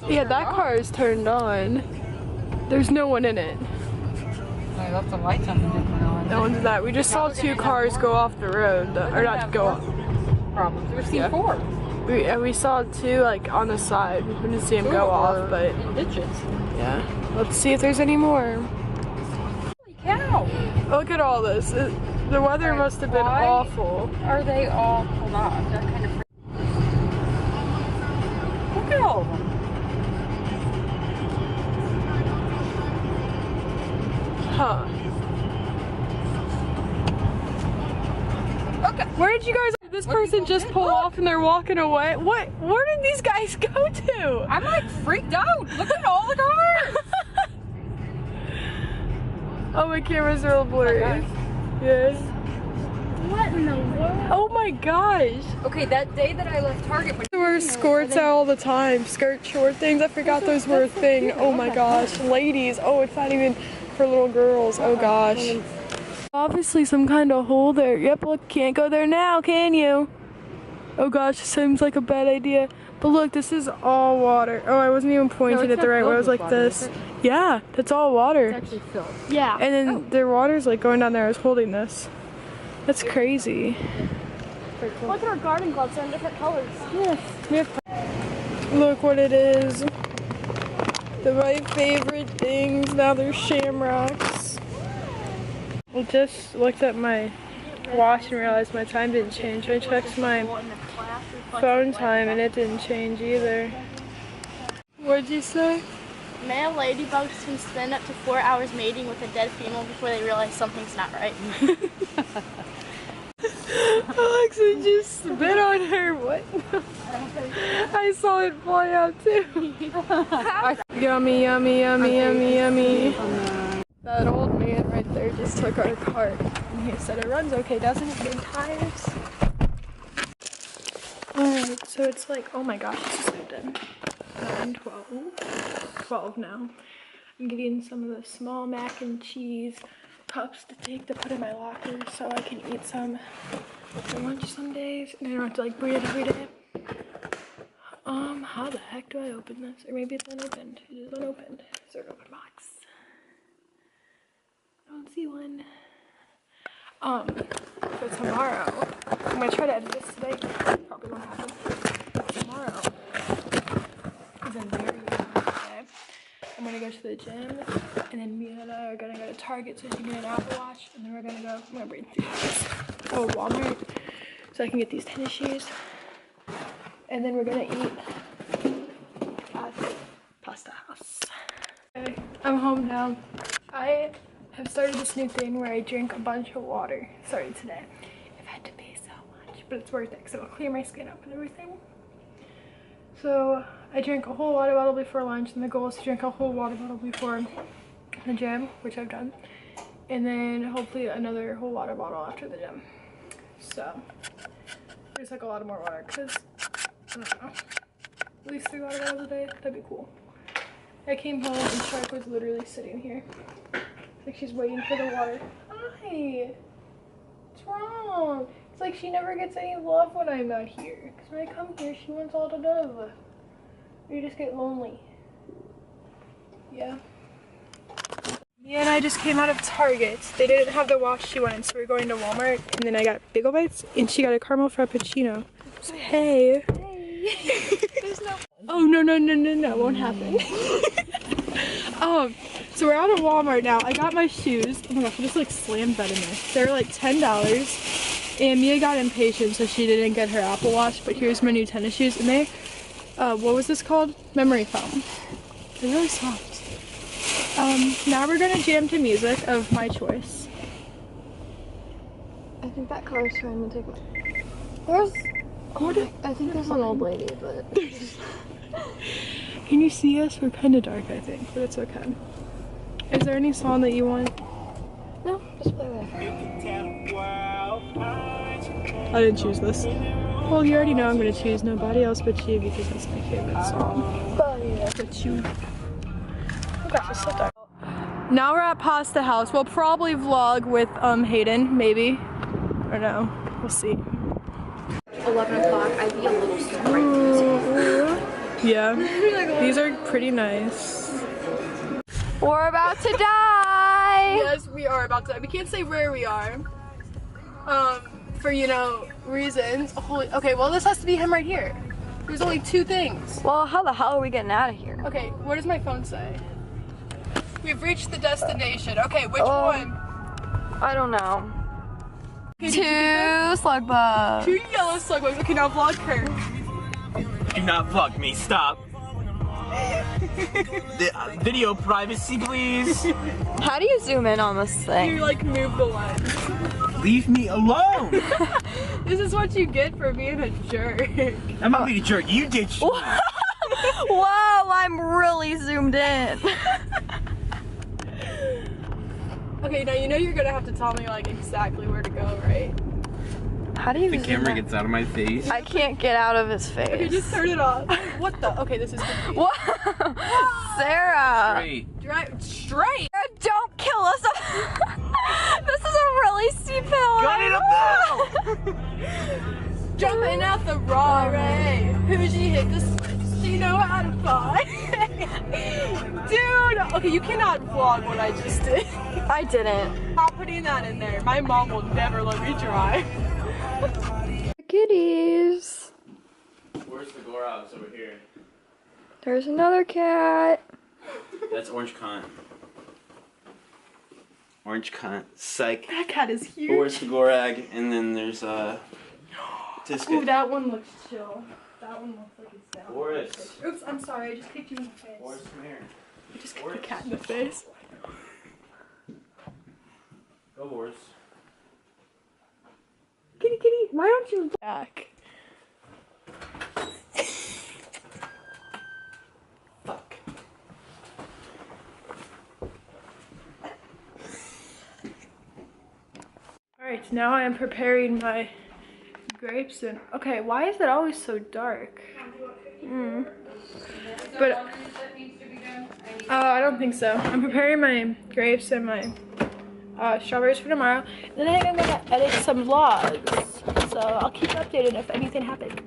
Yeah, that car is turned on. There's no one in it. I left the lights on and didn't turn on. No one's that. We just saw two cars go off the road, or not go off. Problems. We've seen four. We saw two like on the side. We didn't see them go off, but in ditches. yeah. Let's see if there's any more. Holy cow! Look at all this. The weather must have been awful. Are they all? Hold on. They're kind of. Look at all of them. Huh. Okay. Where did you guys? This person just pulled off and they're walking away. What? Where did these guys go to? I'm like freaked out. Look at all the cars. Oh, my cameras are all blurry. Yes. What in the world? Oh my gosh. Okay, that day that I left Target. They wear skirts out all the time. Skirt, short things. I forgot those were a thing. Oh my gosh. Ladies. Oh, it's not even for little girls. Oh gosh. Obviously some kind of hole there. Yep, look, can't go there now, can you? Oh gosh, seems like a bad idea. But look, this is all water. Oh, I wasn't even pointing it the right way. I was like this. Yeah, that's all water. It's actually filled. Yeah. And then their water's like going down there. I was holding this. That's crazy. Look at our garden gloves, they're in different colors. Yes. Look what it is. My favorite things. Now they're shamrocks. I just looked at my watch and realized my time didn't change. I checked my phone time and it didn't change either. What'd you say? Male ladybugs can spend up to 4 hours mating with a dead female before they realize something's not right. Alexa just spit on her. What? I saw it fly out too. Yummy, yummy, yummy, yummy, yummy. That old man right there just took our cart and he said it runs okay, doesn't it? Big tires. Alright, so it's like, oh my gosh, it's so dead. 9, 12 now. I'm getting some of the small mac and cheese cups to take to put in my locker so I can eat some for lunch some days and I don't have to like bring it every day. How the heck do I open this? Or maybe it's unopened. It is unopened. Is there an open box? I don't see one. So tomorrow, I'm gonna try to edit this today. Probably won't happen. Tomorrow is a very good day. I'm gonna go to the gym, and then Mia and I are gonna go to Target so she can get an Apple Watch, and then we're gonna go. I'm gonna bring Walmart so I can get these tennis shoes, and then we're gonna eat at Pasta House. Okay, I'm home now. I have started this new thing where I drink a bunch of water. Started today. I've had to pay so much, but it's worth it because it'll clear my skin up and everything. So I drank a whole water bottle before lunch, and the goal is to drink a whole water bottle before the gym, which I've done, and then hopefully another whole water bottle after the gym. So there's like a lot of more water because I don't know, at least 3 water bottles a day. That'd be cool. I came home and Shark was literally sitting here. Like she's waiting for the water. Hi. What's wrong? It's like she never gets any love when I'm out here. Because when I come here, she wants all the love. Or you just get lonely. Yeah. Mia and I just came out of Target. They didn't have the watch she wanted, so we're going to Walmart. And then I got Bagel Bites, and she got a caramel frappuccino. So, hey. Hey. There's no. Oh no no no no no! Won't happen. So we're out of Walmart now. I got my shoes. Oh my gosh, I just like slammed that in there. They're like $10. And Mia got impatient, so she didn't get her Apple Watch. But here's my new tennis shoes, and they, what was this called? Memory foam. They're really soft. Now we're gonna jam to music of my choice. I think that car is trying to take me. There's. Oh, I think there's an old lady, but. Can you see us? We're kind of dark, I think, but it's okay. Is there any song that you want? No, just play that. I didn't choose this. Well, you already know I'm gonna choose Nobody Else But You because that's my favorite song. But you. Oh gosh, it's so dark. Now we're at Pasta House. We'll probably vlog with Hayden, maybe. Or no. We'll see. 11 o'clock, I'd be a little sore right now. Yeah, these are pretty nice. We're about to die. Yes, we are about to. We can't say where we are. For you know reasons. Holy. Okay, well this has to be him right here. There's only 2 things. Well, how the hell are we getting out of here? Okay, what does my phone say? We've reached the destination. Okay, which one? I don't know. Okay, 2 slug bugs. 2 yellow slug bugs. Okay, now vlog her. Do not vlog me, stop. Video privacy, please. How do you zoom in on this thing? You like move the lens. Leave me alone. This is what you get for being a jerk. I'm not being a jerk. You ditched me. Whoa, I'm really zoomed in. Okay, now you know you're gonna have to tell me like exactly where to go, right? How do you The zoom camera in? gets out of my face. I can't get out of his face. Okay, just turn it off. What the? Okay, this is confusing. What? Sarah! Great. Drive straight. Sarah, don't kill us! This is a really steep hill. Got it up now! Jumping out the raw way. Who'd you hit the switch? So you know how to fly. Dude! Okay, you cannot vlog what I just did. I didn't. Not putting that in there. My mom will never let me drive. Kitties. Where's the Gorogs over here? There's another cat. That's Orange Cunt. Orange Cunt. Psych. That cat is huge. Where's the Gorag? And then there's Tisket. Ooh, that one looks chill. That one looks like it's down. Boris. Oops, I'm sorry. I just kicked you in the face. Boris, come here. I just kicked the cat in the face. Go, Boris. Kitty, kitty, why don't you back? Fuck. Alright, now I am preparing my grapes and okay, why is it always so dark? But I don't think so. I'm preparing my grapes and my strawberries for tomorrow. And then I think I'm gonna edit some vlogs. So I'll keep you updated if anything happens.